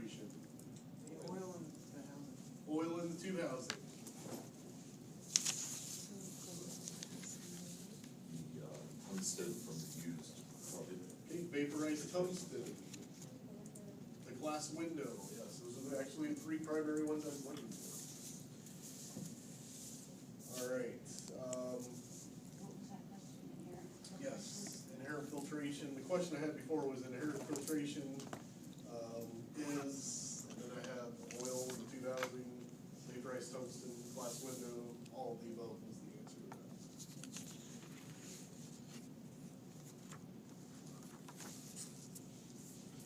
filtration. The oil in the housing. Oil in the tube housing. The tungsten from the used product. Okay, vaporized tungsten. The glass window, yes, those are actually the three primary ones I was looking for. All right. What was that question in here? Yes, inherent filtration. The question I had before was inherent filtration is, and then I have oil in the tube housing, vaporized tungsten, glass window, all of the above is the answer to that.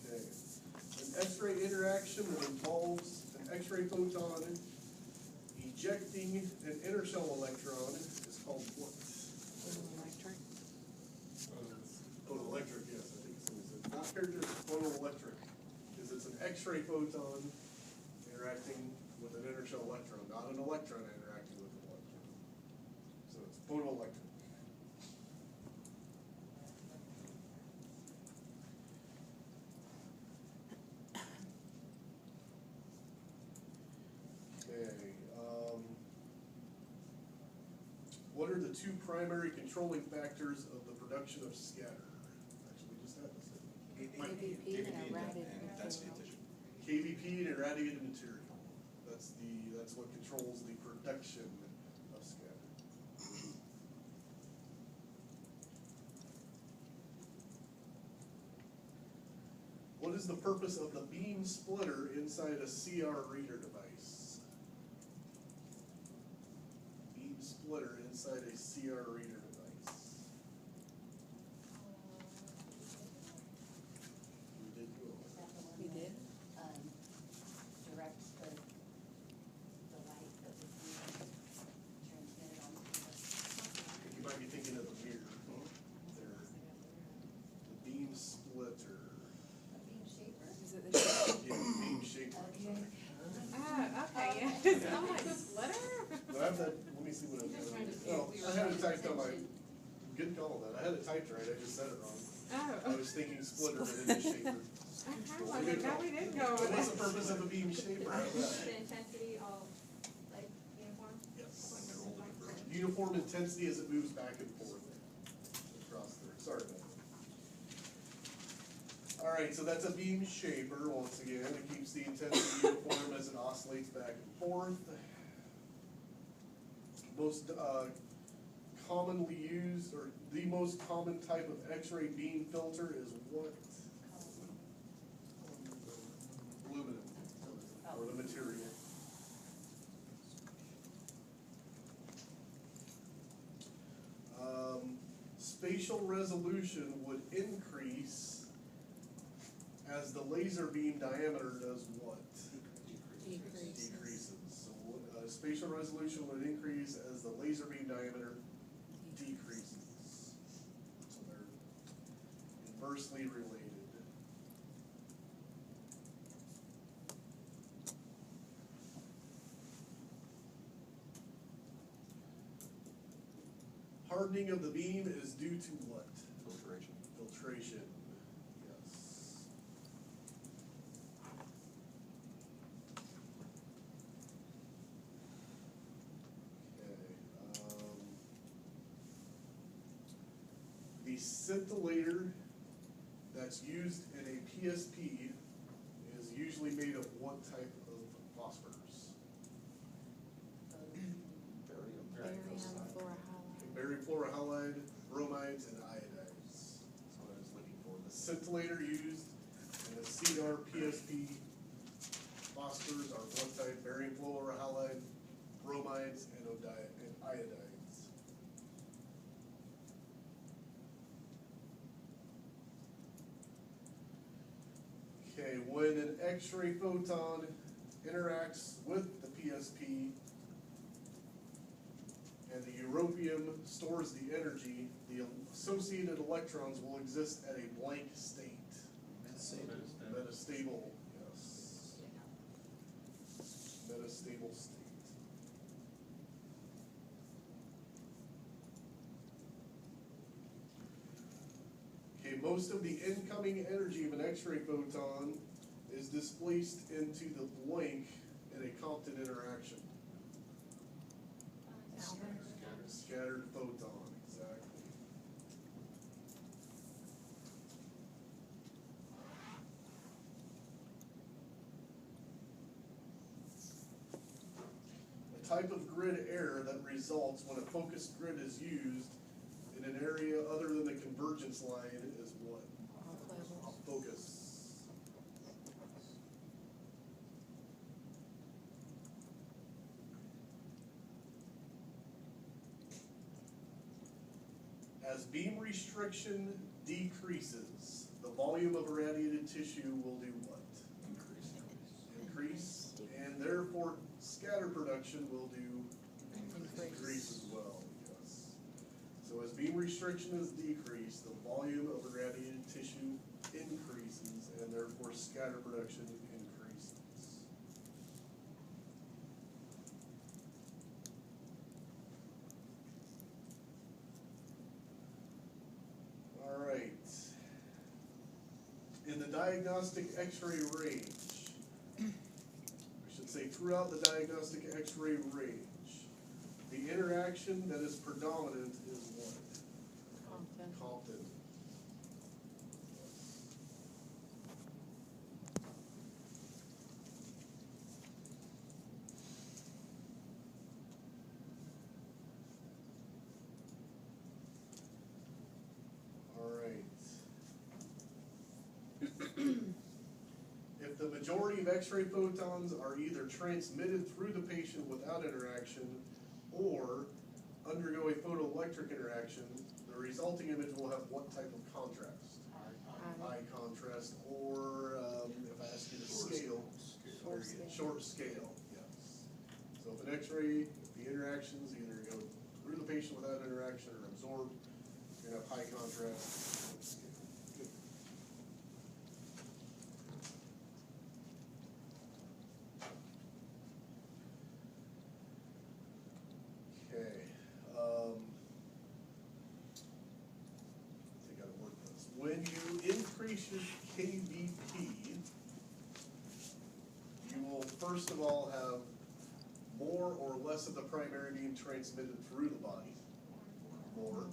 Okay. An X-ray interaction that involves an X-ray photon ejecting an inner shell electron is called what? Electric. Photoelectric, yes, I think it's not characteristic, photoelectric, because it's an X-ray photon interacting with an inner shell electron, not an electron interacting with an electron. So it's photoelectric. Okay. What are the two primary controlling factors of the production of scatter? Actually, we just had this. KVP and irradiated and density of tissue. KVP and irradiated material. That's what controls the production of scatter. What is the purpose of the beam splitter inside a CR reader device? Beam splitter inside a CR reader device. We did go over Is that. that the one We that, did? directs the light that was being transmitted onto the. You might be thinking of the mirror. There. The beam splitter. A beam shaper? Is it the? Yeah, beam shaper. Okay. Ah, okay, yes. I'm like, splitter? Do I have that? Let me see what I'm doing. Oh, I had it typed on my, good call that. I had it typed right, I just said it wrong. I Oh. was thinking splitter, but it is shaper. Okay, well, then no, we didn't go with What's the it. purpose of a beam shaper? How's that? The intensity all like uniform? Yes. Uniform intensity as it moves back and forth across there. Sorry about that. All right, so that's a beam shaper. Once again, it keeps the intensity uniform as it oscillates back and forth. Most commonly used, or the most common type of X-ray beam filter is what? Aluminum, or the material. Spatial resolution would increase as the laser beam diameter does what? Decreases. Decreases. So spatial resolution would increase as the laser beam diameter decreases. So they're inversely related. Hardening of the beam is due to what? Filtration. Filtration. Yes. Okay. The scintillator that's used in a PSP is usually made of what type of phosphorus? Barium fluorohalide. Barium fluorohalide, bromides, and iodides. That's what I was looking for. The scintillator used in a CR PSP phosphors are what type? Barium fluorohalide, bromides, and iodides. Okay, when an X-ray photon interacts with the PSP and the europium stores the energy, the associated electrons will exist at a blank state. Metastable, yes. Metastable state. Okay, most of the incoming energy of an X-ray photon is displaced into the blank in a Compton interaction? Scattered photon, exactly. A type of grid error that results when a focused grid is used in an area other than the convergence line is what? Off focus. As beam restriction decreases, the volume of irradiated tissue will do what? Increase, and therefore scatter production will do increase as well, yes. So as beam restriction is decreased, the volume of irradiated tissue increases, and therefore scatter production increases. All right. In the diagnostic X-ray range, I should say throughout the diagnostic X-ray range, the interaction that is predominant is what? Compton. All right. If the majority of X-ray photons are either transmitted through the patient without interaction or undergo a photoelectric interaction, the resulting image will have what type of contrast? High contrast, or if I ask you to scale, short scale, yes. So if an X-ray, the interactions either go through the patient without interaction or absorbed, you're gonna have high contrast, short scale. Good. Okay, I think I work this. When you increase your KVP, you will first of all have more or less of the primary beam transmitted through the body, more,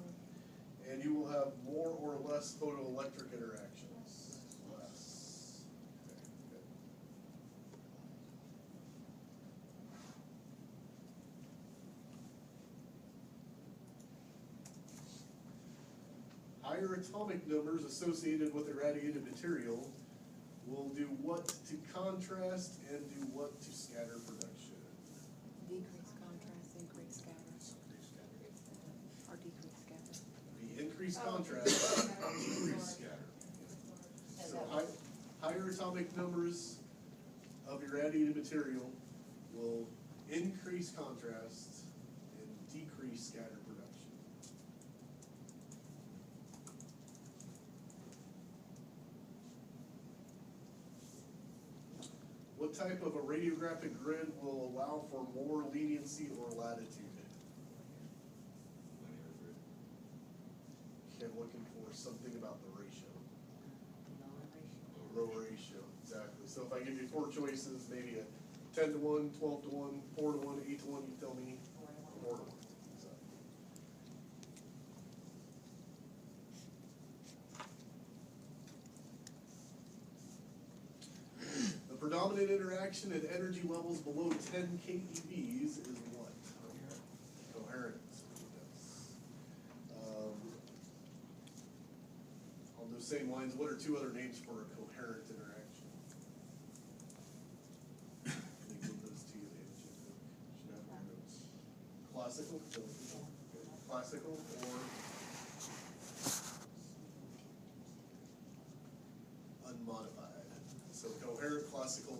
and you will have more or less photoelectric interactions, less. Okay, good. Higher atomic numbers associated with irradiated material will do what to contrast and do what to scatter production? Decrease contrast, increase scatter. Or decrease scatter. The increased contrast, decreased scatter. So higher atomic numbers of irradiated material will increase contrast and decrease scatter production. What type of a radiographic grid will allow for more leniency or latitude? Okay, I'm looking for something about the ratio. Low ratio, exactly. So if I give you four choices, maybe a 10-to-1, 12-to-1, 4-to-1, 8-to-1, you tell me 4-to-1. Exactly. The predominant interaction at energy levels below 10 keVs is what? Coherent. Yes. On those same lines, what are two other names for a coherent interaction? Let me give those to you, David. Should have your notes. Classical? Classical or unmodified? So coherent, classical,